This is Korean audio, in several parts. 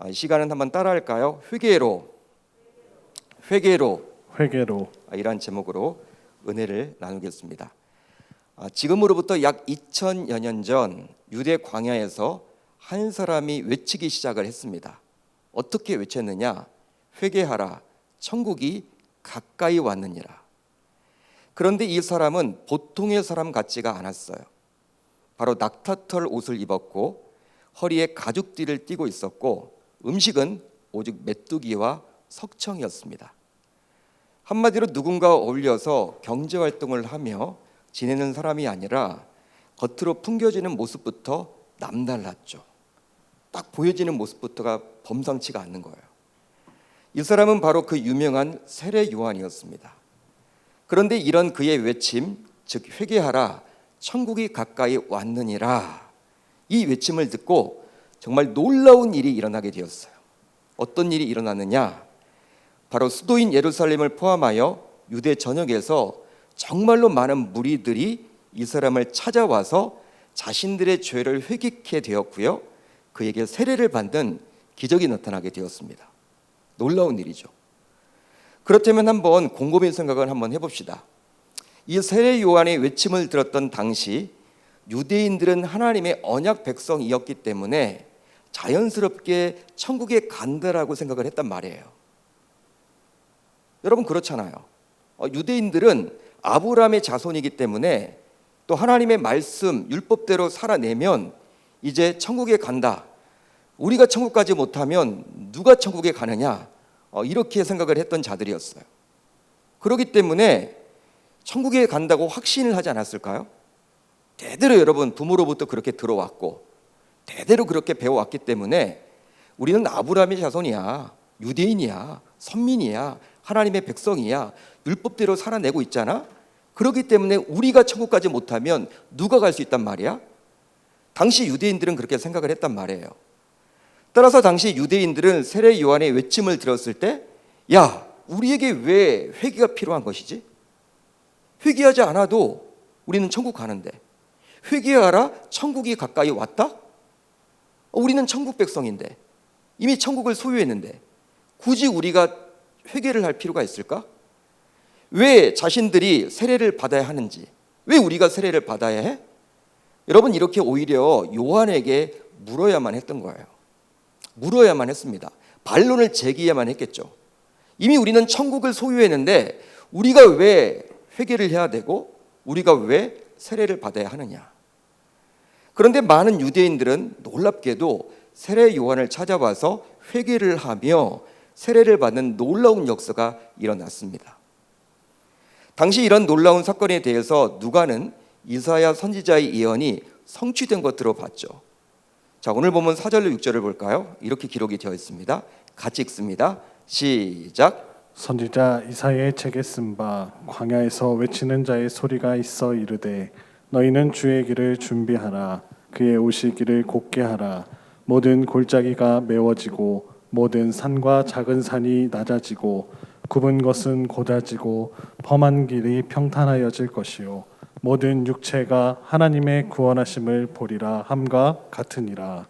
이 시간은 한번 따라할까요? 회개로 이란 제목으로 은혜를 나누겠습니다. 지금으로부터 약 2000여 년 전 유대 광야에서 한 사람이 외치기 시작을 했습니다. 어떻게 외쳤느냐? 회개하라, 천국이 가까이 왔느니라. 그런데 이 사람은 보통의 사람 같지가 않았어요. 바로 낙타털 옷을 입었고 허리에 가죽띠를 띠고 있었고 음식은 오직 메뚜기와 석청이었습니다. 한마디로 누군가와 어울려서 경제활동을 하며 지내는 사람이 아니라 겉으로 풍겨지는 모습부터 남달랐죠. 딱 보여지는 모습부터가 범상치가 않는 거예요. 이 사람은 바로 그 유명한 세례 요한이었습니다. 그런데 이런 그의 외침, 즉 회개하라, 천국이 가까이 왔느니라, 이 외침을 듣고 정말 놀라운 일이 일어나게 되었어요. 어떤 일이 일어났느냐? 바로 수도인 예루살렘을 포함하여 유대 전역에서 정말로 많은 무리들이 이 사람을 찾아와서 자신들의 죄를 회개케 되었고요, 그에게 세례를 받는 기적이 나타나게 되었습니다. 놀라운 일이죠. 그렇다면 한번 곰곰이 생각을 한번 해봅시다. 이 세례 요한의 외침을 들었던 당시 유대인들은 하나님의 언약 백성이었기 때문에 자연스럽게 천국에 간다라고 생각을 했단 말이에요. 여러분 그렇잖아요. 유대인들은 아브라함의 자손이기 때문에 또 하나님의 말씀 율법대로 살아내면 이제 천국에 간다. 우리가 천국 가지 못하면 누가 천국에 가느냐, 이렇게 생각을 했던 자들이었어요. 그렇기 때문에 천국에 간다고 확신을 하지 않았을까요? 대대로 여러분 부모로부터 그렇게 들어왔고 대대로 그렇게 배워왔기 때문에 우리는 아브라함의 자손이야, 유대인이야, 선민이야, 하나님의 백성이야, 율법대로 살아내고 있잖아. 그렇기 때문에 우리가 천국 가지 못하면 누가 갈 수 있단 말이야? 당시 유대인들은 그렇게 생각을 했단 말이에요. 따라서 당시 유대인들은 세례 요한의 외침을 들었을 때, 야, 우리에게 왜 회개가 필요한 것이지? 회개하지 않아도 우리는 천국 가는데, 회개하라, 천국이 가까이 왔다? 우리는 천국 백성인데, 이미 천국을 소유했는데 굳이 우리가 회개를 할 필요가 있을까? 왜 자신들이 세례를 받아야 하는지, 왜 우리가 세례를 받아야 해? 여러분, 이렇게 오히려 요한에게 물어야만 했던 거예요. 물어야만 했습니다. 반론을 제기해야만 했겠죠. 이미 우리는 천국을 소유했는데 우리가 왜 회개를 해야 되고 우리가 왜 세례를 받아야 하느냐. 그런데 많은 유대인들은 놀랍게도 세례 요한을 찾아와서 회개를 하며 세례를 받는 놀라운 역사가 일어났습니다. 당시 이런 놀라운 사건에 대해서 누가는 이사야 선지자의 예언이 성취된 것으로 봤죠. 자, 오늘 보면 4절로 6절을 볼까요? 이렇게 기록이 되어 있습니다. 같이 읽습니다. 시작. 선지자 이사야의 책에 쓴 바 광야에서 외치는 자의 소리가 있어 이르되 너희는 주의 길을 준비하라, 그의 오시기를 곧게 하라. 모든 골짜기가 메워지고 모든 산과 작은 산이 낮아지고 굽은 것은 곧아지고 험한 길이 평탄하여질 것이요 모든 육체가 하나님의 구원하심을 보리라 함과 같으니라.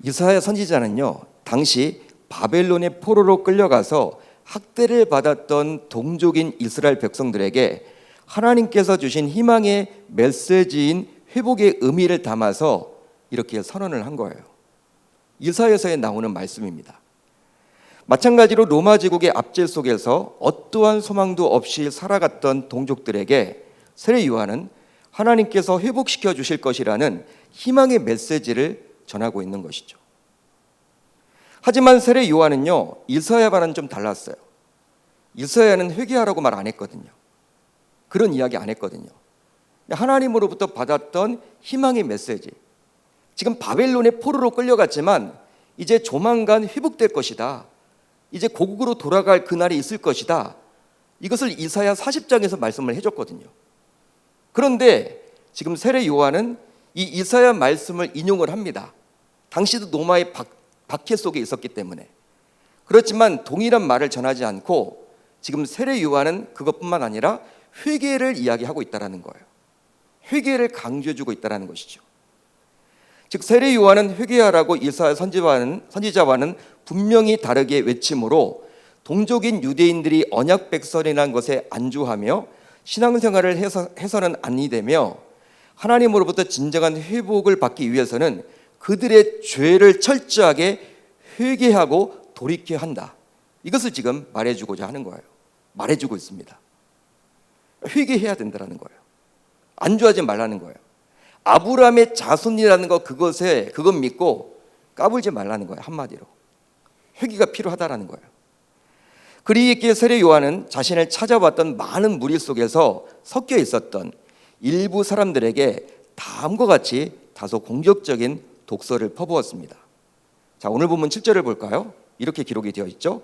이사야 선지자는요, 당시 바벨론의 포로로 끌려가서 학대를 받았던 동족인 이스라엘 백성들에게 하나님께서 주신 희망의 메시지인 회복의 의미를 담아서 이렇게 선언을 한 거예요. 이사야서에 나오는 말씀입니다. 마찬가지로 로마 제국의 압제 속에서 어떠한 소망도 없이 살아갔던 동족들에게 세례 요한은 하나님께서 회복시켜 주실 것이라는 희망의 메시지를 전하고 있는 것이죠. 하지만 세례 요한은요, 이사야와는 좀 달랐어요. 이사야는 회개하라고 말 안 했거든요. 그런 이야기 안 했거든요. 하나님으로부터 받았던 희망의 메시지, 지금 바벨론의 포로로 끌려갔지만 이제 조만간 회복될 것이다, 이제 고국으로 돌아갈 그날이 있을 것이다, 이것을 이사야 40장에서 말씀을 해줬거든요. 그런데 지금 세례 요한은 이 이사야 말씀을 인용을 합니다. 당시도 로마의 박해 속에 있었기 때문에. 그렇지만 동일한 말을 전하지 않고 지금 세례 요한은 그것뿐만 아니라 회개를 이야기하고 있다는 거예요. 회개를 강조해주고 있다는 것이죠. 즉 세례 요한은 회개하라고 이사야 선지자와는 분명히 다르게 외침으로 동족인 유대인들이 언약 백성이라는 것에 안주하며 신앙생활을 해서는 아니 되며 하나님으로부터 진정한 회복을 받기 위해서는 그들의 죄를 철저하게 회개하고 돌이켜야 한다. 이것을 지금 말해주고자 하는 거예요. 말해주고 있습니다. 회개해야 된다는 거예요. 안주하지 말라는 거예요. 아브라함의 자손이라는 그것 믿고 까불지 말라는 거예요. 한마디로 회개가 필요하다라는 거예요. 그리기에 세례 요한은 자신을 찾아왔던 많은 무리 속에서 섞여 있었던 일부 사람들에게 다음과 같이 다소 공격적인 독서를 퍼부었습니다. 자, 오늘 본문 7절을 볼까요? 이렇게 기록이 되어 있죠.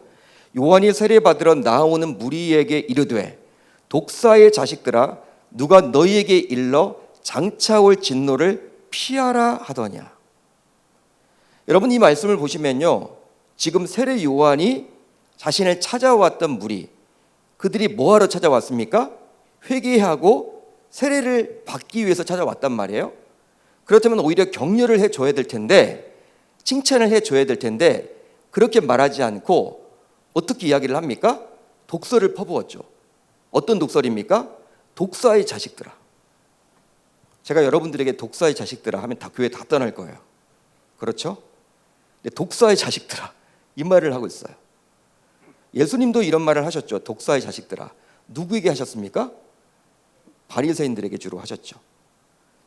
요한이 세례받으러 나오는 무리에게 이르되 독사의 자식들아 누가 너희에게 일러 장차올 진노를 피하라 하더냐. 여러분 이 말씀을 보시면요, 지금 세례 요한이 자신을 찾아왔던 무리, 그들이 뭐하러 찾아왔습니까? 회개하고 세례를 받기 위해서 찾아왔단 말이에요. 그렇다면 오히려 격려를 해줘야 될 텐데, 칭찬을 해줘야 될 텐데 그렇게 말하지 않고 어떻게 이야기를 합니까? 독설을 퍼부었죠. 어떤 독설입니까? 독사의 자식들아. 제가 여러분들에게 독사의 자식들아 하면 다 교회 다 떠날 거예요. 그렇죠? 근데 독사의 자식들아 이 말을 하고 있어요. 예수님도 이런 말을 하셨죠. 독사의 자식들아. 누구에게 하셨습니까? 바리새인들에게 주로 하셨죠.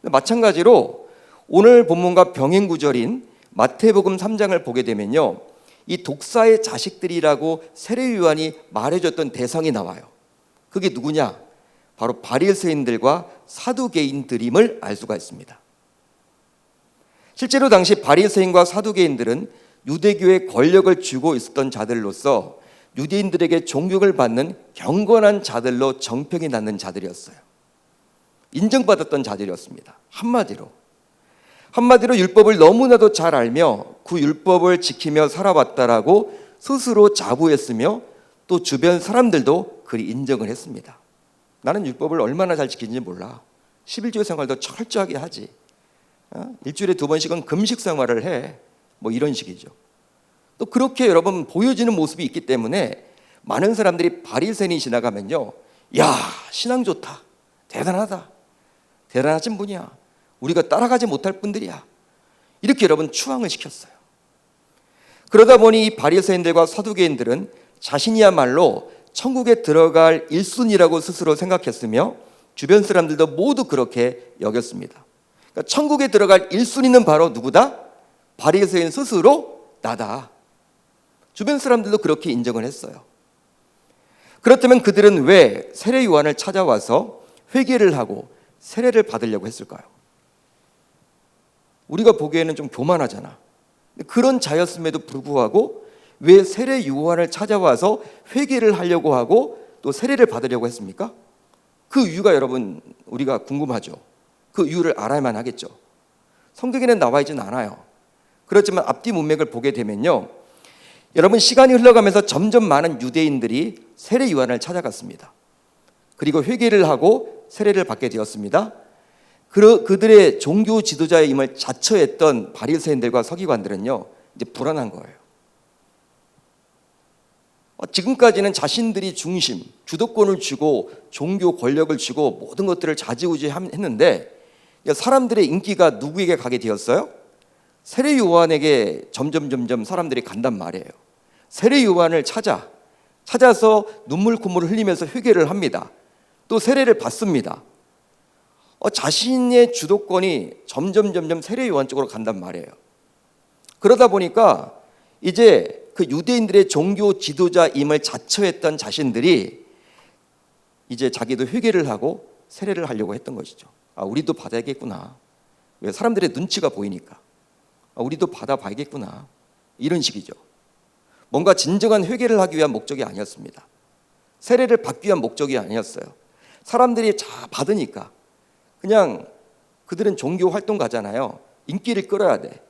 마찬가지로 오늘 본문과 병행 구절인 마태복음 3장을 보게 되면요, 이 독사의 자식들이라고 세례 요한이 말해줬던 대상이 나와요. 그게 누구냐? 바로 바리새인들과 사두개인들임을 알 수가 있습니다. 실제로 당시 바리새인과 사두개인들은 유대교의 권력을 쥐고 있었던 자들로서 유대인들에게 존경을 받는 경건한 자들로 정평이 났는 자들이었어요. 인정받았던 자들이었습니다. 한마디로 율법을 너무나도 잘 알며 그 율법을 지키며 살아왔다라고 스스로 자부했으며 또 주변 사람들도 그리 인정을 했습니다. 나는 율법을 얼마나 잘 지키는지 몰라. 11조 생활도 철저하게 하지. 일주일에 2번씩은 금식 생활을 해. 뭐 이런 식이죠. 또 그렇게 여러분 보여지는 모습이 있기 때문에 많은 사람들이 바리새인이 지나가면요, 야, 신앙 좋다. 대단하다. 대단하신 분이야. 우리가 따라가지 못할 분들이야. 이렇게 여러분 추앙을 시켰어요. 그러다 보니 이 바리새인들과 서두개인들은 자신이야말로 천국에 들어갈 1순위라고 스스로 생각했으며 주변 사람들도 모두 그렇게 여겼습니다. 그러니까 천국에 들어갈 1순위는 바로 누구다? 바리새인 스스로 나다. 주변 사람들도 그렇게 인정을 했어요. 그렇다면 그들은 왜 세례 요한을 찾아와서 회개를 하고 세례를 받으려고 했을까요? 우리가 보기에는 좀 교만하잖아. 그런 자였음에도 불구하고 왜 세례 요한을 찾아와서 회개를 하려고 하고 또 세례를 받으려고 했습니까? 그 이유가 여러분 우리가 궁금하죠. 그 이유를 알아야만 하겠죠. 성경에는 나와 있지는 않아요. 그렇지만 앞뒤 문맥을 보게 되면요, 여러분 시간이 흘러가면서 점점 많은 유대인들이 세례 요한을 찾아갔습니다. 그리고 회개를 하고 세례를 받게 되었습니다. 그들의 종교 지도자의 임을 자처했던 바리새인들과 서기관들은요, 이제 불안한 거예요. 지금까지는 자신들이 중심, 주도권을 쥐고 종교 권력을 쥐고 모든 것들을 좌지우지했는데 사람들의 인기가 누구에게 가게 되었어요? 세례 요한에게 점점 사람들이 간단 말이에요. 세례 요한을 찾아서 눈물 콧물을 흘리면서 회개를 합니다. 또 세례를 받습니다. 자신의 주도권이 점점 세례 요한 쪽으로 간단 말이에요. 그러다 보니까 이제 그 유대인들의 종교 지도자임을 자처했던 자신들이 이제 자기도 회개를 하고 세례를 하려고 했던 것이죠. 우리도 받아야겠구나. 왜? 사람들의 눈치가 보이니까. 우리도 받아봐야겠구나. 이런 식이죠. 뭔가 진정한 회개를 하기 위한 목적이 아니었습니다. 세례를 받기 위한 목적이 아니었어요. 사람들이 다 받으니까 그냥 그들은 종교 활동 가잖아요. 인기를 끌어야 돼.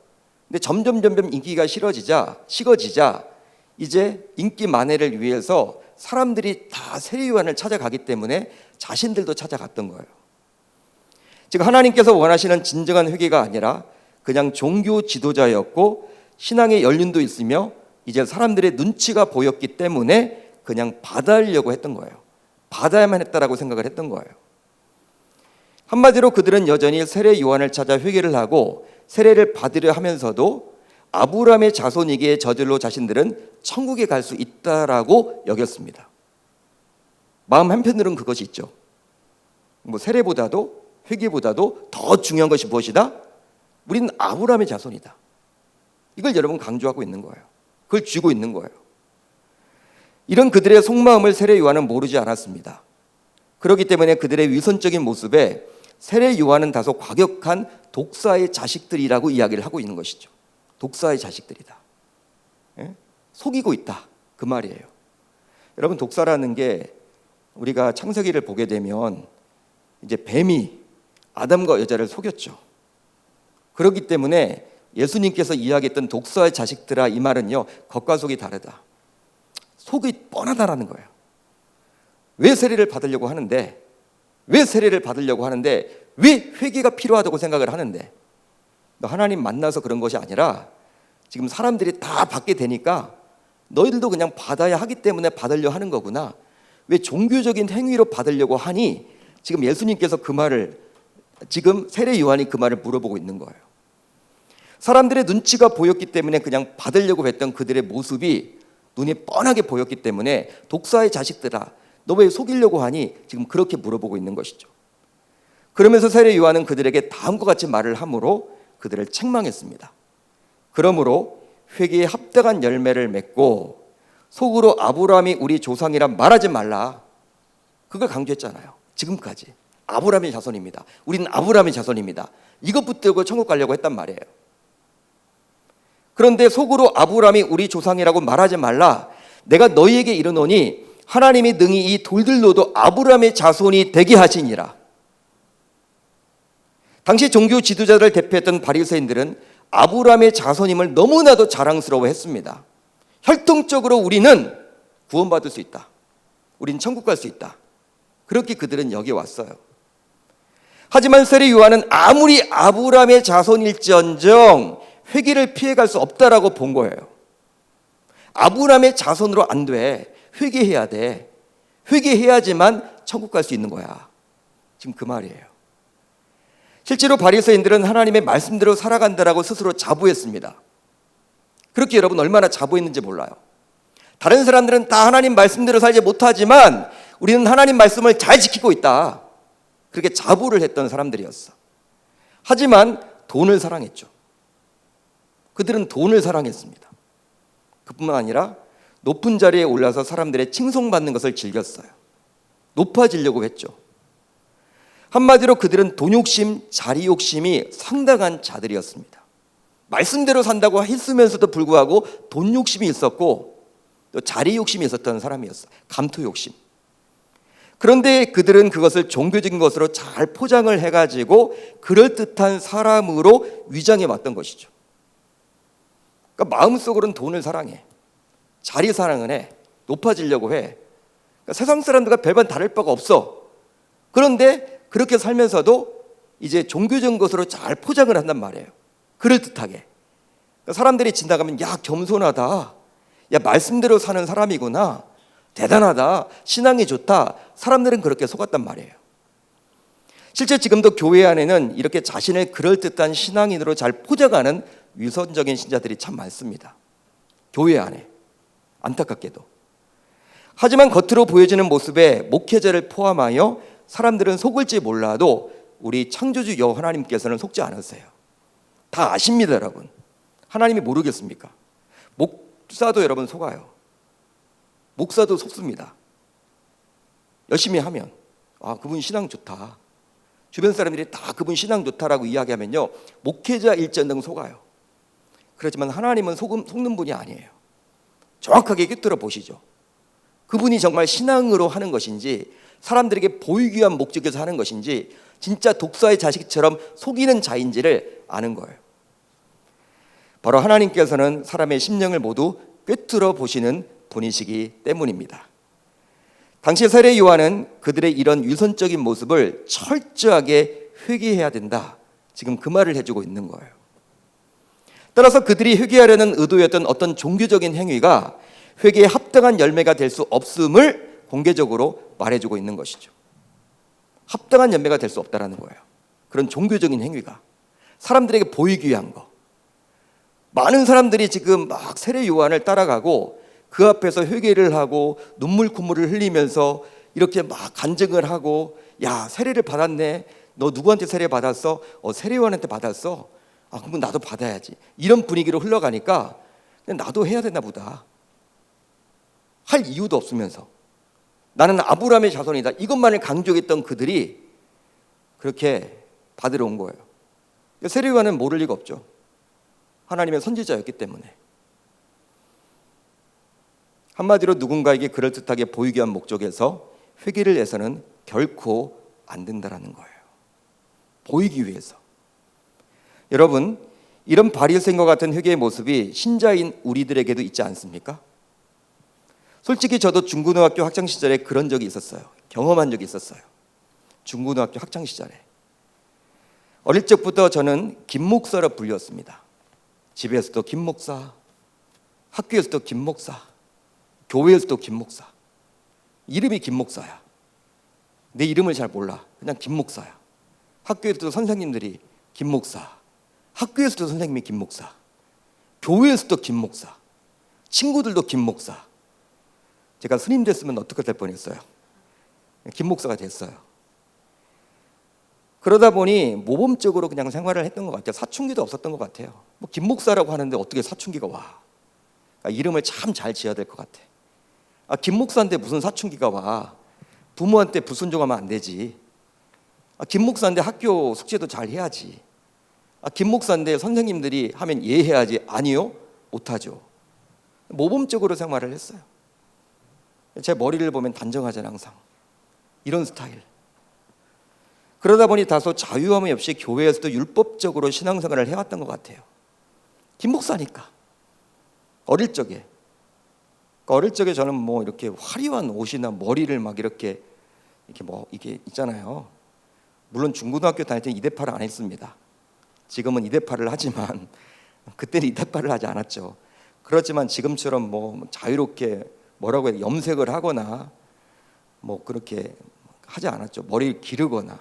근데 점점 인기가 식어지자 이제 인기 만회를 위해서 사람들이 다 세례 요한을 찾아가기 때문에 자신들도 찾아갔던 거예요. 즉 하나님께서 원하시는 진정한 회개가 아니라 그냥 종교 지도자였고 신앙의 연륜도 있으며 이제 사람들의 눈치가 보였기 때문에 그냥 받아려고 했던 거예요. 받아야만 했다라고 생각을 했던 거예요. 한마디로 그들은 여전히 세례 요한을 찾아 회개를 하고 세례를 받으려 하면서도 아브라함의 자손이기에 저절로 자신들은 천국에 갈 수 있다라고 여겼습니다. 마음 한편으로는 그것이 있죠. 세례보다도 회개보다도 더 중요한 것이 무엇이다? 우리는 아브라함의 자손이다. 이걸 여러분 강조하고 있는 거예요. 그걸 쥐고 있는 거예요. 이런 그들의 속마음을 세례 요한은 모르지 않았습니다. 그렇기 때문에 그들의 위선적인 모습에 세례 요한은 다소 과격한 독사의 자식들이라고 이야기를 하고 있는 것이죠. 독사의 자식들이다. 속이고 있다. 그 말이에요. 여러분, 독사라는 게 우리가 창세기를 보게 되면 이제 뱀이 아담과 여자를 속였죠. 그렇기 때문에 예수님께서 이야기했던 독사의 자식들아, 이 말은요, 겉과 속이 다르다. 속이 뻔하다라는 거예요. 왜 세례를 받으려고 하는데, 왜 회개가 필요하다고 생각을 하는데, 너 하나님 만나서 그런 것이 아니라 지금 사람들이 다 받게 되니까 너희들도 그냥 받아야 하기 때문에 받으려 하는 거구나. 왜 종교적인 행위로 받으려고 하니? 지금 예수님께서 그 말을, 지금 세례 요한이 그 말을 물어보고 있는 거예요. 사람들의 눈치가 보였기 때문에 그냥 받으려고 했던 그들의 모습이 눈에 뻔하게 보였기 때문에 독사의 자식들아, 너 왜 속이려고 하니? 지금 그렇게 물어보고 있는 것이죠. 그러면서 세례 요한은 그들에게 다음과 같이 말을 하므로 그들을 책망했습니다. 그러므로 회개에 합당한 열매를 맺고 속으로 아브라함이 우리 조상이라 말하지 말라. 그걸 강조했잖아요. 지금까지 아브라함의 자손입니다. 우리는 아브라함의 자손입니다. 이것 붙들고 천국 가려고 했단 말이에요. 그런데 속으로 아브라함이 우리 조상이라고 말하지 말라. 내가 너희에게 이르노니 하나님이 능히 이 돌들로도 아브라함의 자손이 되게 하시니라. 당시 종교 지도자들을 대표했던 바리새인들은 아브라함의 자손임을 너무나도 자랑스러워했습니다. 혈통적으로 우리는 구원받을 수 있다. 우린 천국 갈 수 있다. 그렇게 그들은 여겨왔어요. 하지만 세례 요한은 아무리 아브라함의 자손일지언정 회개를 피해갈 수 없다라고 본 거예요. 아브라함의 자손으로 안 돼. 회개해야 돼. 회개해야지만 천국 갈 수 있는 거야. 지금 그 말이에요. 실제로 바리새인들은 하나님의 말씀대로 살아간다라고 스스로 자부했습니다. 그렇게 여러분 얼마나 자부했는지 몰라요. 다른 사람들은 다 하나님 말씀대로 살지 못하지만 우리는 하나님 말씀을 잘 지키고 있다. 그렇게 자부를 했던 사람들이었어. 하지만 돈을 사랑했죠. 그들은 돈을 사랑했습니다. 그뿐만 아니라 높은 자리에 올라서 사람들의 칭송받는 것을 즐겼어요. 높아지려고 했죠. 한마디로 그들은 돈 욕심, 자리 욕심이 상당한 자들이었습니다. 말씀대로 산다고 했으면서도 불구하고 돈 욕심이 있었고 또 자리 욕심이 있었던 사람이었어요. 감투 욕심. 그런데 그들은 그것을 종교적인 것으로 잘 포장을 해가지고 그럴듯한 사람으로 위장해 왔던 것이죠. 그러니까 마음속으로는 돈을 사랑해. 자리 사랑을 해. 높아지려고 해. 그러니까 세상 사람들과 별반 다를 바가 없어. 그런데 그렇게 살면서도 이제 종교적인 것으로 잘 포장을 한단 말이에요. 그럴듯하게. 그러니까 사람들이 지나가면 야, 겸손하다. 야, 말씀대로 사는 사람이구나. 대단하다. 신앙이 좋다. 사람들은 그렇게 속았단 말이에요. 실제 지금도 교회 안에는 이렇게 자신을 그럴듯한 신앙인으로 잘 포장하는 위선적인 신자들이 참 많습니다. 교회 안에. 안타깝게도. 하지만 겉으로 보여지는 모습에 목회자를 포함하여 사람들은 속을지 몰라도 우리 창조주 여호와 하나님께서는 속지 않으세요. 다 아십니다, 여러분. 하나님이 모르겠습니까? 목사도 여러분 속아요. 목사도 속습니다. 열심히 하면 아, 그분 신앙 좋다. 주변 사람들이 다 그분 신앙 좋다라고 이야기하면요, 목회자일지언정 속아요. 그렇지만 하나님은 속는 분이 아니에요. 정확하게 꿰뚫어 보시죠. 그분이 정말 신앙으로 하는 것인지 사람들에게 보이기 위한 목적에서 하는 것인지 진짜 독사의 자식처럼 속이는 자인지를 아는 거예요. 바로 하나님께서는 사람의 심령을 모두 꿰뚫어 보시는 분이시기 때문입니다. 당시 세례 요한은 그들의 이런 위선적인 모습을 철저하게 회개해야 된다. 지금 그 말을 해주고 있는 거예요. 따라서 그들이 회개하려는 의도였던 어떤 종교적인 행위가 회개에 합당한 열매가 될 수 없음을 공개적으로 말해주고 있는 것이죠. 합당한 열매가 될 수 없다라는 거예요. 그런 종교적인 행위가 사람들에게 보이기 위한 거. 많은 사람들이 지금 막 세례 요한을 따라가고 그 앞에서 회개를 하고 눈물 콧물을 흘리면서 이렇게 막 간증을 하고, 야, 세례를 받았네. 너 누구한테 세례 받았어? 세례 요한한테 받았어. 아, 그럼 나도 받아야지. 이런 분위기로 흘러가니까 나도 해야 되나 보다 할 이유도 없으면서, 나는 아브라함의 자손이다, 이것만을 강조했던 그들이 그렇게 받으러 온 거예요. 세례 요한은 모를 리가 없죠. 하나님의 선지자였기 때문에. 한마디로 누군가에게 그럴듯하게 보이기 위한 목적에서 회개를 해서는 결코 안 된다라는 거예요. 보이기 위해서. 여러분, 이런 바리새인과 같은 회개의 모습이 신자인 우리들에게도 있지 않습니까? 솔직히 저도 중고등학교 학창 시절에 그런 적이 있었어요. 경험한 적이 있었어요. 중고등학교 학창 시절에 어릴 적부터 저는 김 목사로 불렸습니다. 집에서도 김 목사, 학교에서도 김 목사, 교회에서도 김 목사. 이름이 김 목사야. 내 이름을 잘 몰라. 그냥 김 목사야. 학교에서도 선생님들이 김 목사, 학교에서도 선생님이 김 목사, 교회에서도 김 목사, 친구들도 김 목사. 제가 스님 됐으면 어떻게 될 뻔했어요. 김 목사가 됐어요. 그러다 보니 모범적으로 그냥 생활을 했던 것 같아요. 사춘기도 없었던 것 같아요. 뭐 김 목사라고 하는데 어떻게 사춘기가 와? 그러니까 이름을 참 잘 지어야 될 것 같아. 아, 김 목사인데 무슨 사춘기가 와? 부모한테 불순종하면 안 되지. 아, 김 목사인데 학교 숙제도 잘 해야지. 아, 김 목사인데 선생님들이 하면 이해해야지. 아니요, 못하죠. 모범적으로 생활을 했어요. 제 머리를 보면 단정하잖아요, 항상. 이런 스타일. 그러다 보니 다소 자유함이 없이 교회에서도 율법적으로 신앙생활을 해왔던 것 같아요. 김 목사니까. 어릴 적에 저는 뭐 이렇게 화려한 옷이나 머리를 막 이렇게 뭐 이게 있잖아요. 물론 중고등학교 다닐 때 이대파를 안 했습니다. 지금은 이대파를 하지만 그때는 이대파를 하지 않았죠. 그렇지만 지금처럼 뭐 자유롭게 뭐라고 해야 돼, 염색을 하거나 뭐 그렇게 하지 않았죠. 머리를 기르거나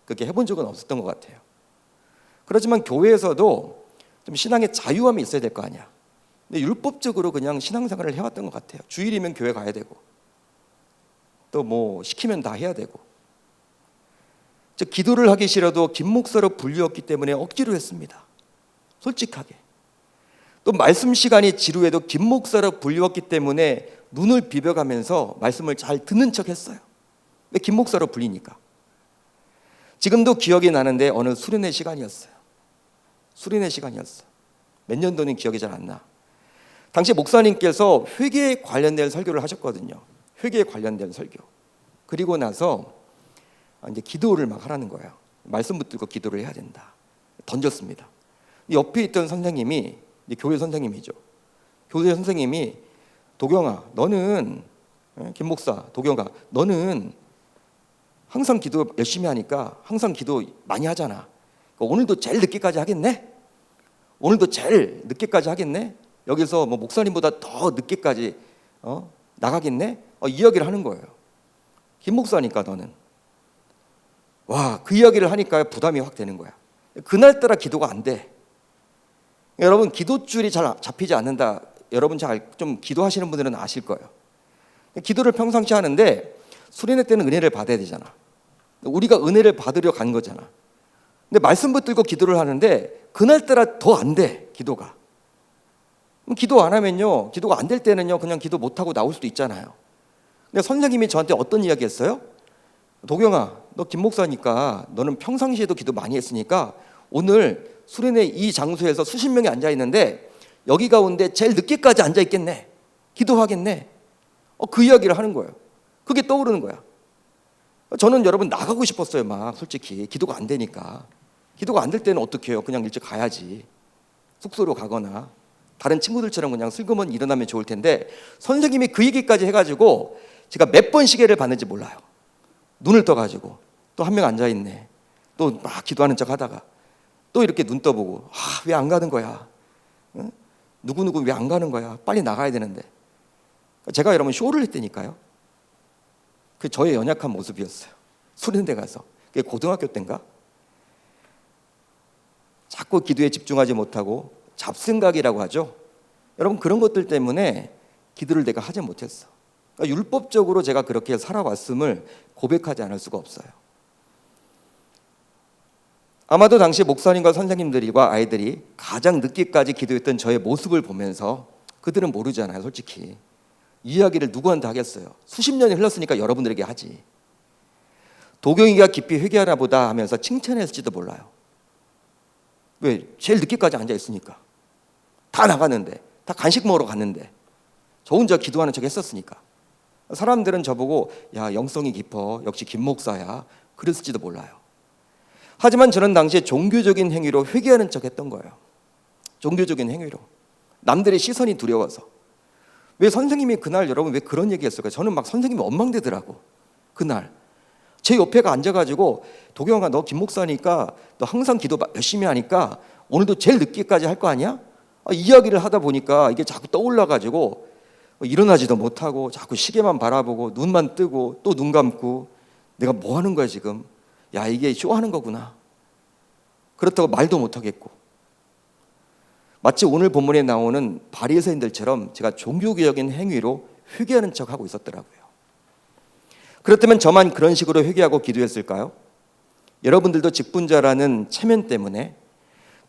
그렇게 해본 적은 없었던 것 같아요. 그렇지만 교회에서도 좀 신앙의 자유함이 있어야 될 거 아니야. 근데 율법적으로 그냥 신앙생활을 해왔던 것 같아요. 주일이면 교회 가야 되고 또 뭐 시키면 다 해야 되고, 즉 기도를 하기 싫어도 김 목사로 불렸기 때문에 억지로 했습니다. 솔직하게. 또 말씀 시간이 지루해도 김 목사로 불렸기 때문에 눈을 비벼가면서 말씀을 잘 듣는 척 했어요. 왜? 김 목사로 불리니까. 지금도 기억이 나는데 어느 수련회 시간이었어요. 수련회 시간이었어. 몇 년도는 기억이 잘 안 나. 당시 목사님께서 회개에 관련된 설교를 하셨거든요. 회개에 관련된 설교. 그리고 나서 이제 기도를 막 하라는 거예요. 말씀 붙들고 기도를 해야 된다. 던졌습니다. 옆에 있던 선생님이, 이제 교회 선생님이죠. 교회 선생님이, 도경아, 너는, 김 목사, 도경아, 너는 항상 기도 열심히 하니까 항상 기도 많이 하잖아. 오늘도 제일 늦게까지 하겠네? 오늘도 제일 늦게까지 하겠네? 여기서 뭐 목사님보다 더 늦게까지 나가겠네? 이 이야기를 하는 거예요. 김 목사니까 너는. 와, 그 이야기를 하니까 부담이 확 되는 거야. 그날따라 기도가 안 돼. 여러분, 기도줄이 잘 잡히지 않는다. 여러분 잘 좀 기도하시는 분들은 아실 거예요. 기도를 평상시 하는데 수련회 때는 은혜를 받아야 되잖아. 우리가 은혜를 받으려 간 거잖아. 근데 말씀 붙들고 기도를 하는데 그날따라 더 안 돼, 기도가. 기도 안 하면요, 기도가 안 될 때는요, 그냥 기도 못 하고 나올 수도 있잖아요. 근데 선생님이 저한테 어떤 이야기 했어요? 도경아, 너 김 목사니까 너는 평상시에도 기도 많이 했으니까 오늘 수련회 이 장소에서 수십 명이 앉아 있는데 여기 가운데 제일 늦게까지 앉아 있겠네. 기도하겠네. 그 이야기를 하는 거예요. 그게 떠오르는 거야. 저는 여러분 나가고 싶었어요. 막 솔직히 기도가 안 되니까. 기도가 안 될 때는 어떻게 해요? 그냥 일찍 가야지. 숙소로 가거나 다른 친구들처럼 그냥 슬그머니 일어나면 좋을 텐데, 선생님이 그 얘기까지 해가지고 제가 몇 번 시계를 봤는지 몰라요. 눈을 떠가지고 또 한 명 앉아있네. 또 막 기도하는 척 하다가 또 이렇게 눈 떠보고, 왜 안 가는 거야? 응? 누구누구 왜 안 가는 거야? 빨리 나가야 되는데. 제가 여러분 쇼를 했다니까요. 그 저의 연약한 모습이었어요. 수련대 가서. 그게 고등학교 때인가? 자꾸 기도에 집중하지 못하고 잡생각이라고 하죠. 여러분 그런 것들 때문에 기도를 내가 하지 못했어. 그러니까 율법적으로 제가 그렇게 살아왔음을 고백하지 않을 수가 없어요. 아마도 당시 목사님과 선생님들과 아이들이 가장 늦게까지 기도했던 저의 모습을 보면서 그들은 모르잖아요, 솔직히. 이 이야기를 누구한테 하겠어요? 수십 년이 흘렀으니까 여러분들에게 하지. 도경이가 깊이 회개하나 보다 하면서 칭찬했을지도 몰라요. 왜? 제일 늦게까지 앉아 있으니까. 다 나갔는데, 다 간식 먹으러 갔는데 저 혼자 기도하는 척 했었으니까. 사람들은 저보고 야, 영성이 깊어, 역시 김 목사야, 그랬을지도 몰라요. 하지만 저는 당시에 종교적인 행위로 회개하는 척 했던 거예요. 종교적인 행위로. 남들의 시선이 두려워서. 왜 선생님이 그날 여러분 왜 그런 얘기 했을까요? 저는 막 선생님이 원망되더라고. 그날 제 옆에가 앉아가지고 도경아, 너 김 목사니까 너 항상 기도 열심히 하니까 오늘도 제일 늦게까지 할 거 아니야? 이야기를 하다 보니까 이게 자꾸 떠올라가지고 일어나지도 못하고 자꾸 시계만 바라보고 눈만 뜨고 또 눈 감고 내가 뭐 하는 거야 지금? 야, 이게 쇼하는 거구나. 그렇다고 말도 못하겠고. 마치 오늘 본문에 나오는 바리새인들처럼 제가 종교개혁인 행위로 회개하는 척하고 있었더라고요. 그렇다면 저만 그런 식으로 회개하고 기도했을까요? 여러분들도 직분자라는 체면 때문에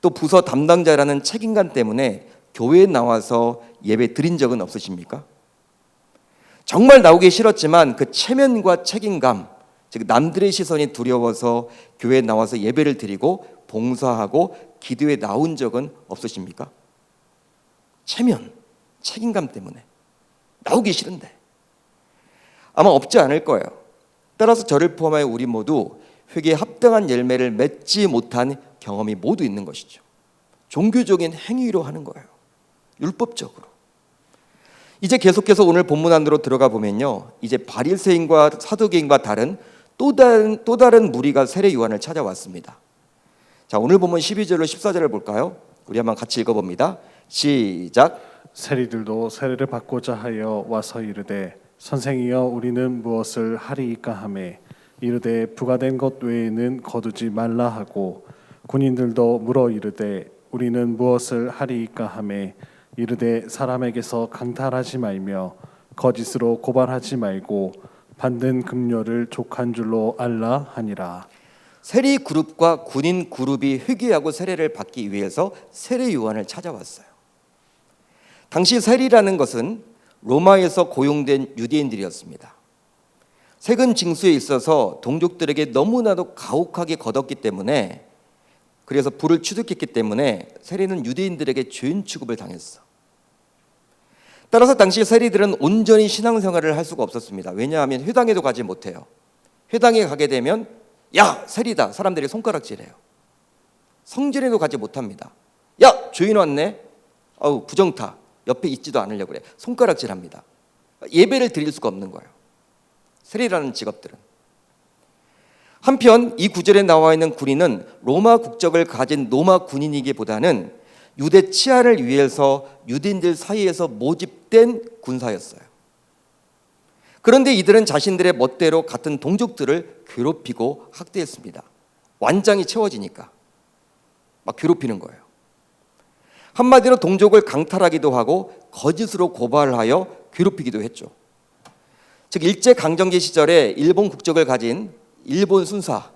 또 부서 담당자라는 책임감 때문에 교회에 나와서 예배 드린 적은 없으십니까? 정말 나오기 싫었지만 그 체면과 책임감, 즉 남들의 시선이 두려워서 교회에 나와서 예배를 드리고 봉사하고 기도에 나온 적은 없으십니까? 체면, 책임감 때문에 나오기 싫은데 아마 없지 않을 거예요. 따라서 저를 포함하여 우리 모두 회개에 합당한 열매를 맺지 못한 경험이 모두 있는 것이죠. 종교적인 행위로 하는 거예요. 율법적으로. 이제 계속해서 오늘 본문 안으로 들어가 보면요, 이제 바리새인과 사두개인과 다른 또 다른 무리가 세례 요한을 찾아왔습니다. 자, 오늘 본문 12절로 14절을 볼까요? 우리 한번 같이 읽어봅니다. 시작. 세리들도 세례를 받고자 하여 와서 이르되 선생이여 우리는 무엇을 하리이까 하매 이르되 부과된 것 외에는 거두지 말라 하고 군인들도 물어 이르되 우리는 무엇을 하리이까 하매 이르되 사람에게서 강탈하지 말며 거짓으로 고발하지 말고 받는 금료를 족한 줄로 알라 하니라. 세리 그룹과 군인 그룹이 회개하고 세례를 받기 위해서 세례 요한을 찾아왔어요. 당시 세리라는 것은 로마에서 고용된 유대인들이었습니다. 세금 징수에 있어서 동족들에게 너무나도 가혹하게 걷었기 때문에, 그래서 불을 취득했기 때문에 세리는 유대인들에게 죄인 취급을 당했어. 따라서 당시 세리들은 온전히 신앙생활을 할 수가 없었습니다. 왜냐하면 회당에도 가지 못해요. 회당에 가게 되면 야, 세리다, 사람들이 손가락질해요. 성전에도 가지 못합니다. 야, 죄인 왔네. 아우, 부정타. 옆에 있지도 않으려고 그래. 손가락질합니다. 예배를 드릴 수가 없는 거예요. 세리라는 직업들은. 한편 이 구절에 나와 있는 군인은 로마 국적을 가진 로마 군인이기보다는 유대 치안을 위해서 유대인들 사이에서 모집된 군사였어요. 그런데 이들은 자신들의 멋대로 같은 동족들을 괴롭히고 학대했습니다. 완장이 채워지니까 막 괴롭히는 거예요. 한마디로 동족을 강탈하기도 하고 거짓으로 고발하여 괴롭히기도 했죠. 즉 일제강점기 시절에 일본 국적을 가진 일본 순사,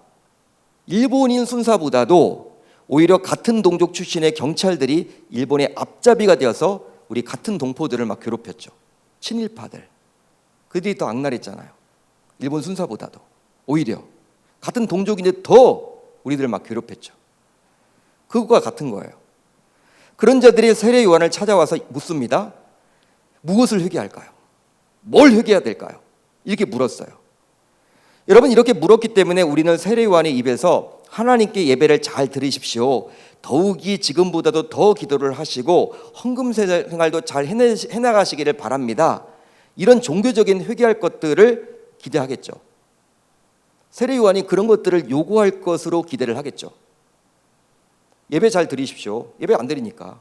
일본인 순사보다도 오히려 같은 동족 출신의 경찰들이 일본의 앞잡이가 되어서 우리 같은 동포들을 막 괴롭혔죠. 친일파들. 그들이 더 악랄했잖아요. 일본 순사보다도 오히려 같은 동족인데 더 우리들을 막 괴롭혔죠. 그것과 같은 거예요. 그런 자들이 세례 요한을 찾아와서 묻습니다. 무엇을 회개할까요? 뭘 회개해야 될까요? 이렇게 물었어요. 여러분, 이렇게 물었기 때문에 우리는 세례 요한의 입에서 하나님께 예배를 잘 드리십시오, 더욱이 지금보다도 더 기도를 하시고 헌금 생활도 잘 해나가시기를 바랍니다, 이런 종교적인 회개할 것들을 기대하겠죠. 세례 요한이 그런 것들을 요구할 것으로 기대를 하겠죠. 예배 잘 드리십시오. 예배 안 드리니까.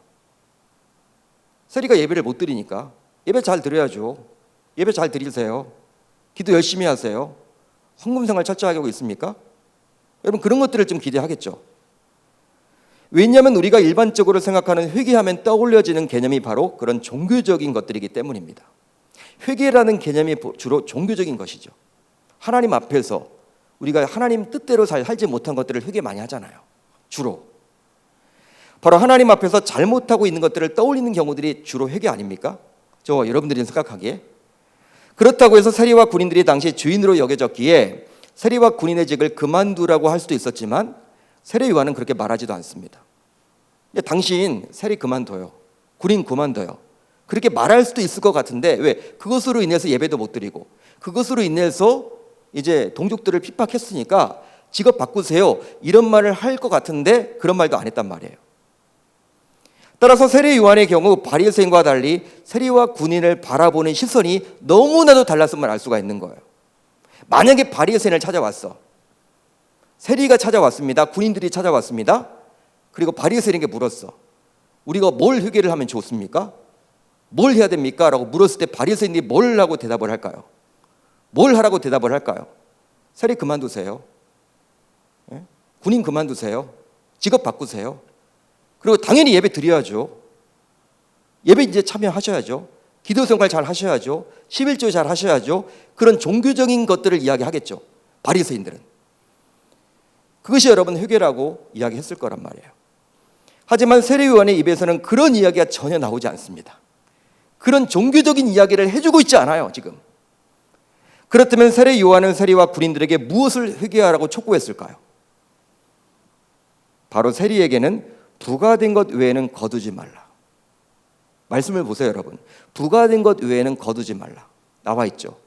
세리가 예배를 못 드리니까 예배 잘 드려야죠. 예배 잘 드리세요. 기도 열심히 하세요. 헌금 생활 철저하게 하고 있습니까? 여러분 그런 것들을 좀 기대하겠죠. 왜냐하면 우리가 일반적으로 생각하는 회개하면 떠올려지는 개념이 바로 그런 종교적인 것들이기 때문입니다. 회개라는 개념이 주로 종교적인 것이죠. 하나님 앞에서 우리가 하나님 뜻대로 살지 못한 것들을 회개 많이 하잖아요. 주로 바로 하나님 앞에서 잘못하고 있는 것들을 떠올리는 경우들이 주로 회개 아닙니까? 저 여러분들이 생각하기에. 그렇다고 해서 세리와 군인들이 당시 주인으로 여겨졌기에 세리와 군인의 직을 그만두라고 할 수도 있었지만 세례 요한은 그렇게 말하지도 않습니다. 당신 세리 그만둬요. 군인 그만둬요. 그렇게 말할 수도 있을 것 같은데 왜? 그것으로 인해서 예배도 못 드리고 그것으로 인해서 이제 동족들을 핍박했으니까 직업 바꾸세요. 이런 말을 할 것 같은데 그런 말도 안 했단 말이에요. 따라서 세례 요한의 경우 바리새인과 달리 세리와 군인을 바라보는 시선이 너무나도 달랐음을 알 수가 있는 거예요. 만약에 바리새인을 찾아왔어. 세리가 찾아왔습니다. 군인들이 찾아왔습니다. 그리고 바리새인에게 물었어. 우리가 뭘 회개를 하면 좋습니까? 뭘 해야 됩니까? 라고 물었을 때 바리새인들이 뭘 하고 대답을 할까요? 뭘 하라고 대답을 할까요? 세리 그만두세요. 예? 군인 그만두세요. 직업 바꾸세요. 그리고 당연히 예배 드려야죠. 예배 이제 참여하셔야죠. 기도 생활 잘 하셔야죠. 11조 잘 하셔야죠. 그런 종교적인 것들을 이야기하겠죠. 바리새인들은. 그것이 여러분 회개라고 이야기했을 거란 말이에요. 하지만 세례 요한의 입에서는 그런 이야기가 전혀 나오지 않습니다. 그런 종교적인 이야기를 해주고 있지 않아요, 지금. 그렇다면 세례 요한은 세리와 군인들에게 무엇을 회개하라고 촉구했을까요? 바로 세리에게는 부가된 것 외에는 거두지 말라. 말씀을 보세요, 여러분. 부가된 것 외에는 거두지 말라. 나와 있죠.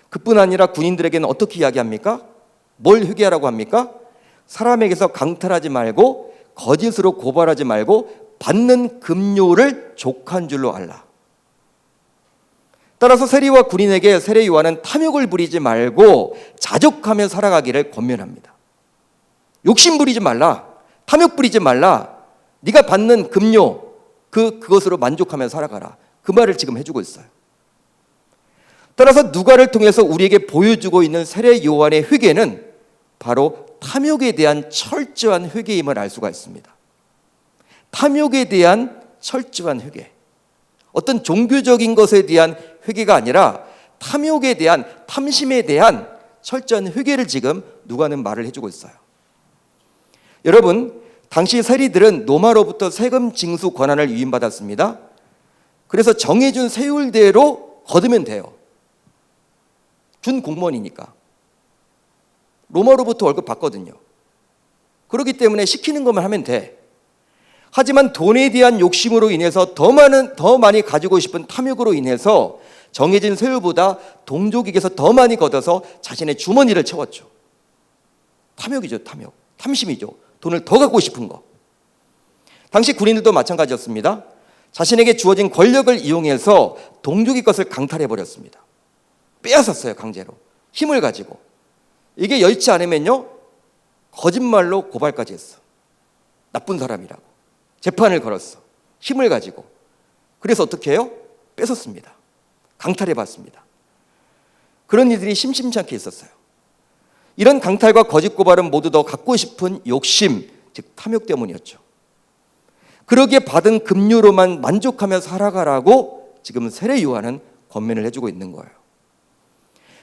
그뿐 아니라 군인들에게는 어떻게 이야기합니까? 뭘 회개하라고 합니까? 사람에게서 강탈하지 말고 거짓으로 고발하지 말고 받는 급료를 족한 줄로 알라. 따라서 세리와 군인에게 세례 요한은 탐욕을 부리지 말고 자족하며 살아가기를 권면합니다. 욕심 부리지 말라. 탐욕 부리지 말라. 네가 받는 급료 그것으로 만족하며 살아가라. 그 말을 지금 해주고 있어요. 따라서 누가를 통해서 우리에게 보여주고 있는 세례 요한의 회개는 바로 탐욕에 대한 철저한 회개임을 알 수가 있습니다. 탐욕에 대한 철저한 회개. 어떤 종교적인 것에 대한 회개가 아니라 탐욕에 대한, 탐심에 대한 철저한 회개를 지금 누가는 말을 해주고 있어요. 여러분, 당시 세리들은 로마로부터 세금 징수 권한을 위임받았습니다. 그래서 정해준 세율대로 거두면 돼요. 준 공무원이니까. 로마로부터 월급 받거든요. 그렇기 때문에 시키는 것만 하면 돼. 하지만 돈에 대한 욕심으로 인해서 더 많이 가지고 싶은 탐욕으로 인해서 정해진 세율보다 동족에게서 더 많이 걷어서 자신의 주머니를 채웠죠. 탐욕이죠, 탐욕. 탐심이죠. 돈을 더 갖고 싶은 거. 당시 군인들도 마찬가지였습니다. 자신에게 주어진 권력을 이용해서 동족의 것을 강탈해버렸습니다. 빼앗았어요, 강제로. 힘을 가지고. 이게 여의치 않으면요, 거짓말로 고발까지 했어. 나쁜 사람이라고. 재판을 걸었어. 힘을 가지고. 그래서 어떻게 해요? 뺏었습니다. 강탈해봤습니다. 그런 일들이 심심찮게 있었어요. 이런 강탈과 거짓 고발은 모두 더 갖고 싶은 욕심, 즉 탐욕 때문이었죠. 그러기에 받은 급료로만 만족하며 살아가라고 지금 세례 요한은 권면을 해주고 있는 거예요.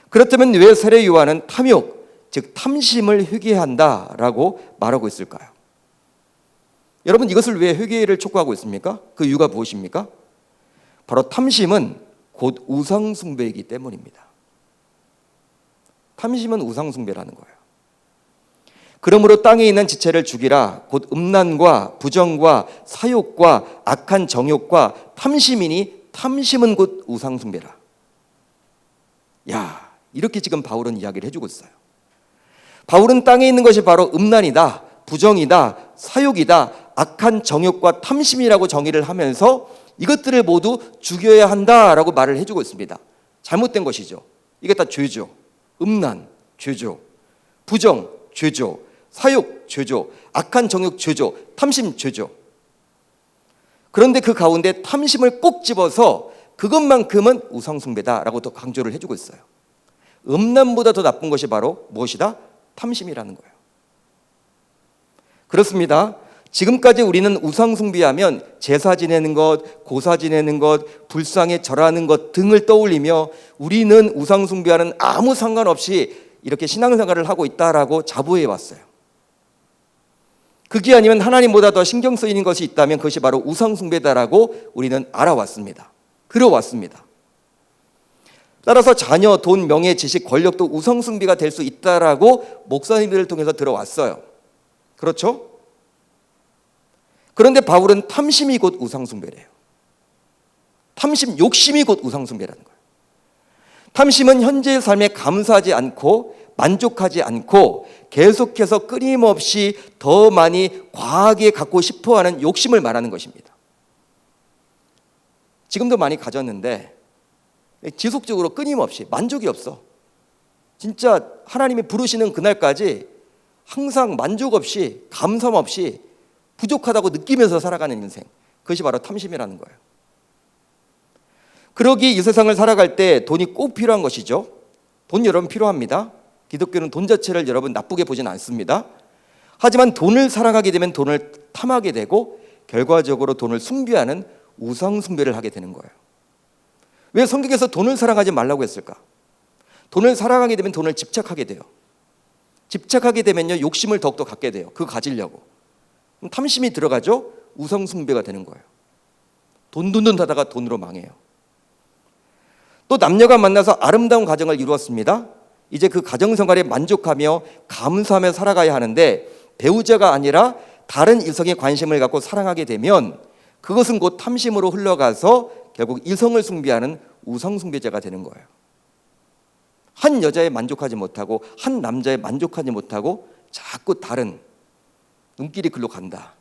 그렇다면 왜 세례 요한은 탐욕, 즉 탐심을 회개한다라고 말하고 있을까요? 여러분, 이것을 왜 회개를 촉구하고 있습니까? 그 이유가 무엇입니까? 바로 탐심은 곧 우상숭배이기 때문입니다. 탐심은 우상숭배라는 거예요. 그러므로 땅에 있는 지체를 죽이라. 곧 음란과 부정과 사욕과 악한 정욕과 탐심이니 탐심은 곧 우상숭배라. 야, 이렇게 지금 바울은 이야기를 해주고 있어요. 바울은 땅에 있는 것이 바로 음란이다, 부정이다, 사욕이다, 악한 정욕과 탐심이라고 정의를 하면서 이것들을 모두 죽여야 한다라고 말을 해주고 있습니다. 잘못된 것이죠. 이게 다 죄죠. 음란, 죄죠. 부정, 죄죠. 사욕, 죄죠. 악한 정욕, 죄죠. 탐심, 죄죠. 그런데 그 가운데 탐심을 꼭 집어서 그것만큼은 우상숭배다라고 또 강조를 해주고 있어요. 음란보다 더 나쁜 것이 바로 무엇이다? 탐심이라는 거예요. 그렇습니다. 지금까지 우리는 우상숭배하면 제사 지내는 것, 고사 지내는 것, 불상에 절하는 것 등을 떠올리며 우리는 우상숭배와는 아무 상관없이 이렇게 신앙생활을 하고 있다라고 자부해 왔어요. 그게 아니면 하나님보다 더 신경 쓰이는 것이 있다면 그것이 바로 우상숭배다라고 우리는 알아왔습니다. 들어왔습니다. 따라서 자녀, 돈, 명예, 지식, 권력도 우상숭배가 될 수 있다라고 목사님들을 통해서 들어왔어요. 그렇죠? 그런데 바울은 탐심이 곧 우상숭배래요. 탐심, 욕심이 곧 우상숭배라는 거예요. 탐심은 현재의 삶에 감사하지 않고 만족하지 않고 계속해서 끊임없이 더 많이 과하게 갖고 싶어하는 욕심을 말하는 것입니다. 지금도 많이 가졌는데 지속적으로 끊임없이 만족이 없어. 진짜 하나님이 부르시는 그날까지 항상 만족 없이 감사함 없이 부족하다고 느끼면서 살아가는 인생, 그것이 바로 탐심이라는 거예요. 그러기에 이 세상을 살아갈 때 돈이 꼭 필요한 것이죠. 돈 여러분 필요합니다. 기독교는 돈 자체를 여러분 나쁘게 보지는 않습니다. 하지만 돈을 사랑하게 되면 돈을 탐하게 되고 결과적으로 돈을 숭배하는 우상숭배를 하게 되는 거예요. 왜 성경에서 돈을 사랑하지 말라고 했을까? 돈을 사랑하게 되면 돈을 집착하게 돼요. 집착하게 되면요 욕심을 더욱더 갖게 돼요. 그거 가지려고. 그럼 탐심이 들어가죠. 우상숭배가 되는 거예요. 돈 하다가 돈으로 망해요. 또 남녀가 만나서 아름다운 가정을 이루었습니다. 이제 그 가정생활에 만족하며 감사하며 살아가야 하는데 배우자가 아니라 다른 이성에 관심을 갖고 사랑하게 되면 그것은 곧 탐심으로 흘러가서 결국 이성을 숭배하는 우상숭배자가 되는 거예요. 한 여자에 만족하지 못하고 한 남자에 만족하지 못하고 자꾸 다른 눈길이 글로 간다.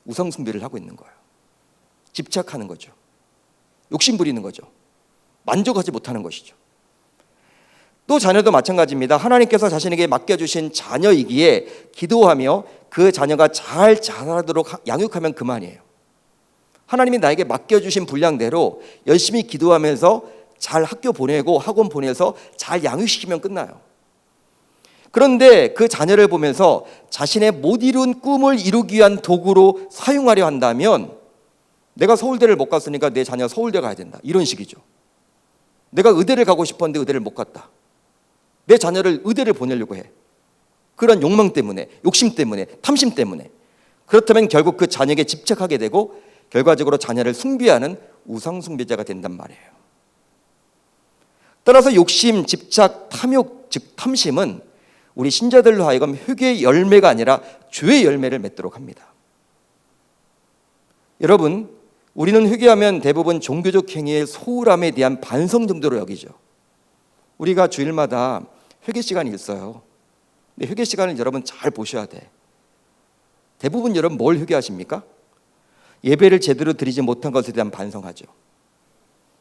우상숭배를 하고 있는 거예요. 집착하는 거죠. 욕심 부리는 거죠. 만족하지 못하는 것이죠. 또 자녀도 마찬가지입니다. 하나님께서 자신에게 맡겨주신 자녀이기에 기도하며 그 자녀가 잘 자라도록 양육하면 그만이에요. 하나님이 나에게 맡겨주신 분량대로 열심히 기도하면서 잘 학교 보내고 학원 보내서 잘 양육시키면 끝나요. 그런데 그 자녀를 보면서 자신의 못 이룬 꿈을 이루기 위한 도구로 사용하려 한다면 내가 서울대를 못 갔으니까 내 자녀 서울대 가야 된다. 이런 식이죠. 내가 의대를 가고 싶었는데 의대를 못 갔다. 내 자녀를 의대를 보내려고 해. 그런 욕망 때문에, 욕심 때문에, 탐심 때문에. 그렇다면 결국 그 자녀에게 집착하게 되고 결과적으로 자녀를 숭배하는 우상숭배자가 된단 말이에요. 따라서 욕심, 집착, 탐욕, 즉 탐심은 우리 신자들로 하여금 회개의 열매가 아니라 죄의 열매를 맺도록 합니다. 여러분, 우리는 회개하면 대부분 종교적 행위의 소홀함에 대한 반성 정도로 여기죠. 우리가 주일마다 회개 시간이 있어요. 근데 회개 시간을 여러분 잘 보셔야 돼. 대부분 여러분 뭘 회개하십니까? 예배를 제대로 드리지 못한 것에 대한 반성하죠.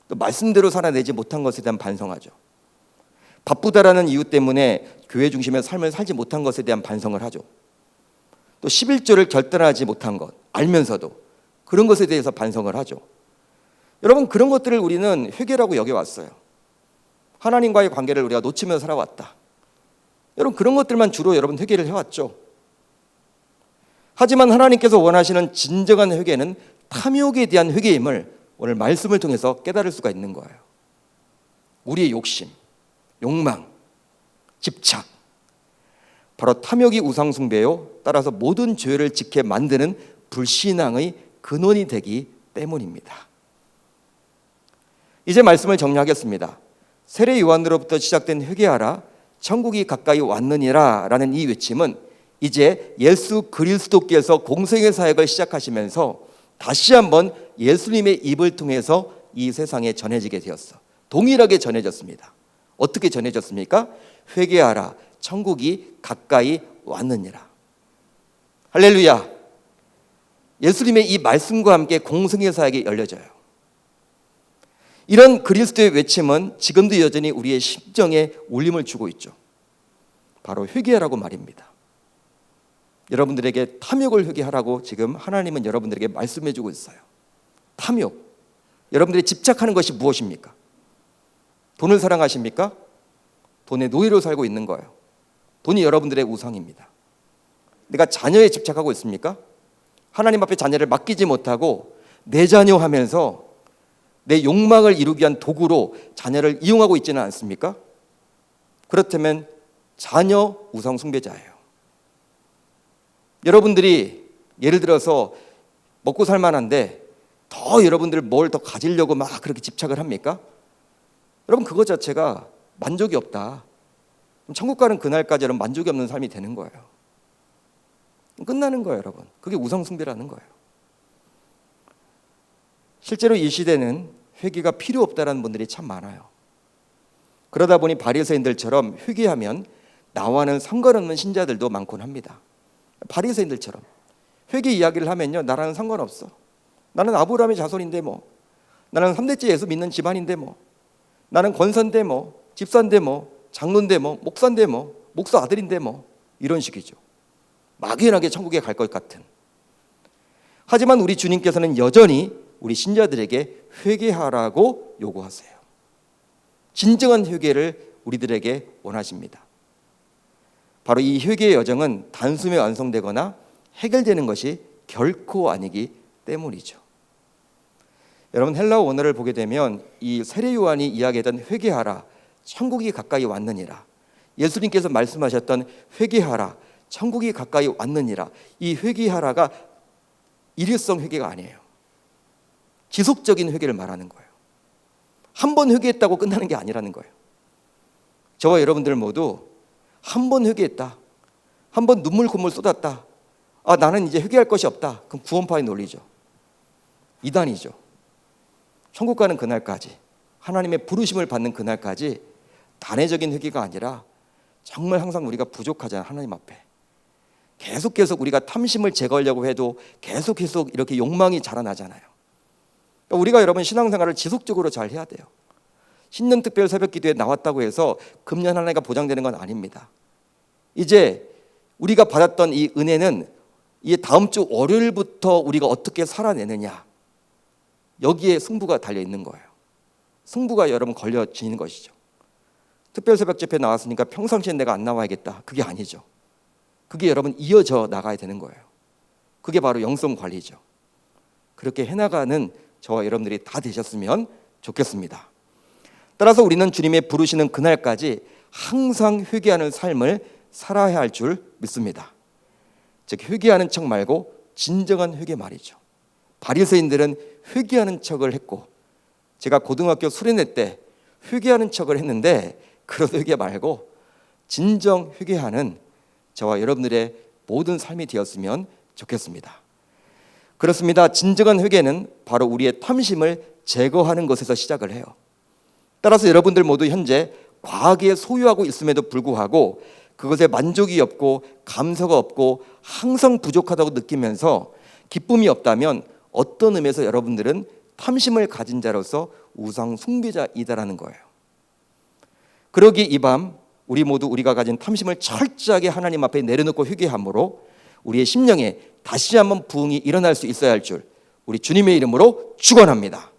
또 말씀대로 살아내지 못한 것에 대한 반성하죠. 바쁘다라는 이유 때문에 교회 중심의 삶을 살지 못한 것에 대한 반성을 하죠. 또 11조를 결단하지 못한 것 알면서도 그런 것에 대해서 반성을 하죠. 여러분 그런 것들을 우리는 회개라고 여겨왔어요. 하나님과의 관계를 우리가 놓치면서 살아왔다. 여러분 그런 것들만 주로 여러분 회개를 해왔죠. 하지만 하나님께서 원하시는 진정한 회개는 탐욕에 대한 회개임을 오늘 말씀을 통해서 깨달을 수가 있는 거예요. 우리의 욕심, 욕망, 집착, 바로 탐욕이 우상숭배요. 따라서 모든 죄를 짓게 만드는 불신앙의 근원이 되기 때문입니다. 이제 말씀을 정리하겠습니다. 세례 요한으로부터 시작된 회개하라 천국이 가까이 왔느니라 라는 이 외침은 이제 예수 그리스도께서 공생의 사역을 시작하시면서 다시 한번 예수님의 입을 통해서 이 세상에 전해지게 되었어. 동일하게 전해졌습니다. 어떻게 전해졌습니까? 회개하라 천국이 가까이 왔느니라. 할렐루야. 예수님의 이 말씀과 함께 공생의 사역이 열려져요. 이런 그리스도의 외침은 지금도 여전히 우리의 심정에 울림을 주고 있죠. 바로 회개하라고 말입니다. 여러분들에게 탐욕을 회개하라고 지금 하나님은 여러분들에게 말씀해 주고 있어요. 탐욕. 여러분들이 집착하는 것이 무엇입니까? 돈을 사랑하십니까? 돈의 노예로 살고 있는 거예요. 돈이 여러분들의 우상입니다. 내가 자녀에 집착하고 있습니까? 하나님 앞에 자녀를 맡기지 못하고 내 자녀 하면서 내 욕망을 이루기 위한 도구로 자녀를 이용하고 있지는 않습니까? 그렇다면 자녀 우상 숭배자예요. 여러분들이 예를 들어서 먹고 살만한데 더 여러분들 뭘 더 가지려고 막 그렇게 집착을 합니까? 여러분 그것 자체가 만족이 없다. 천국 가는 그날까지 여러분 만족이 없는 삶이 되는 거예요. 끝나는 거예요, 여러분. 그게 우상 숭배라는 거예요. 실제로 이 시대는 회개가 필요 없다라는 분들이 참 많아요. 그러다 보니 바리새인들처럼 회개하면 나와는 상관없는 신자들도 많곤 합니다. 바리새인들처럼 회개 이야기를 하면요, 나랑은 상관없어. 나는 아브라함의 자손인데 뭐, 나는 3대째 예수 믿는 집안인데 뭐, 나는 권사인데 뭐, 집사인데 뭐, 장로인데 뭐, 목사인데 뭐, 목사 아들인데 뭐, 이런 식이죠. 막연하게 천국에 갈 것 같은. 하지만 우리 주님께서는 여전히 우리 신자들에게 회개하라고 요구하세요. 진정한 회개를 우리들에게 원하십니다. 바로 이 회개의 여정은 단숨에 완성되거나 해결되는 것이 결코 아니기 때문이죠. 여러분 헬라어 원어를 보게 되면 이 세례 요한이 이야기했던 회개하라, 천국이 가까이 왔느니라, 예수님께서 말씀하셨던 회개하라, 천국이 가까이 왔느니라, 이 회개하라가 일회성 회개가 아니에요. 지속적인 회개를 말하는 거예요. 한 번 회개했다고 끝나는 게 아니라는 거예요. 저와 여러분들 모두 한 번 회개했다, 한 번 눈물 콧물 쏟았다, 아 나는 이제 회개할 것이 없다, 그럼 구원파의 논리죠. 이단이죠. 천국 가는 그날까지, 하나님의 부르심을 받는 그날까지 단회적인 회개가 아니라 정말 항상 우리가 부족하잖아요. 하나님 앞에 계속 우리가 탐심을 제거하려고 해도 계속 이렇게 욕망이 자라나잖아요. 그러니까 우리가 여러분 신앙생활을 지속적으로 잘 해야 돼요. 신년 특별 새벽 기도에 나왔다고 해서 금년 하나가 보장되는 건 아닙니다. 이제 우리가 받았던 이 은혜는 이 다음 주 월요일부터 우리가 어떻게 살아내느냐, 여기에 승부가 달려 있는 거예요. 승부가 여러분 걸려지는 것이죠. 특별 새벽 집회 나왔으니까 평상시엔 내가 안 나와야겠다, 그게 아니죠. 그게 여러분 이어져 나가야 되는 거예요. 그게 바로 영성 관리죠. 그렇게 해나가는 저와 여러분들이 다 되셨으면 좋겠습니다. 따라서 우리는 주님의 부르시는 그날까지 항상 회개하는 삶을 살아야 할 줄 믿습니다. 즉 회개하는 척 말고 진정한 회개 말이죠. 바리새인들은 회개하는 척을 했고, 제가 고등학교 수련회 때 회개하는 척을 했는데 그런 회개 말고 진정 회개하는 저와 여러분들의 모든 삶이 되었으면 좋겠습니다. 그렇습니다. 진정한 회개는 바로 우리의 탐심을 제거하는 것에서 시작을 해요. 따라서 여러분들 모두 현재 과하게 소유하고 있음에도 불구하고 그것에 만족이 없고 감사가 없고 항상 부족하다고 느끼면서 기쁨이 없다면 어떤 의미에서 여러분들은 탐심을 가진 자로서 우상 숭배자이다라는 거예요. 그러기 이 밤 우리 모두 우리가 가진 탐심을 철저하게 하나님 앞에 내려놓고 회개함으로 우리의 심령에 다시 한번 부흥이 일어날 수 있어야 할 줄 우리 주님의 이름으로 축원합니다.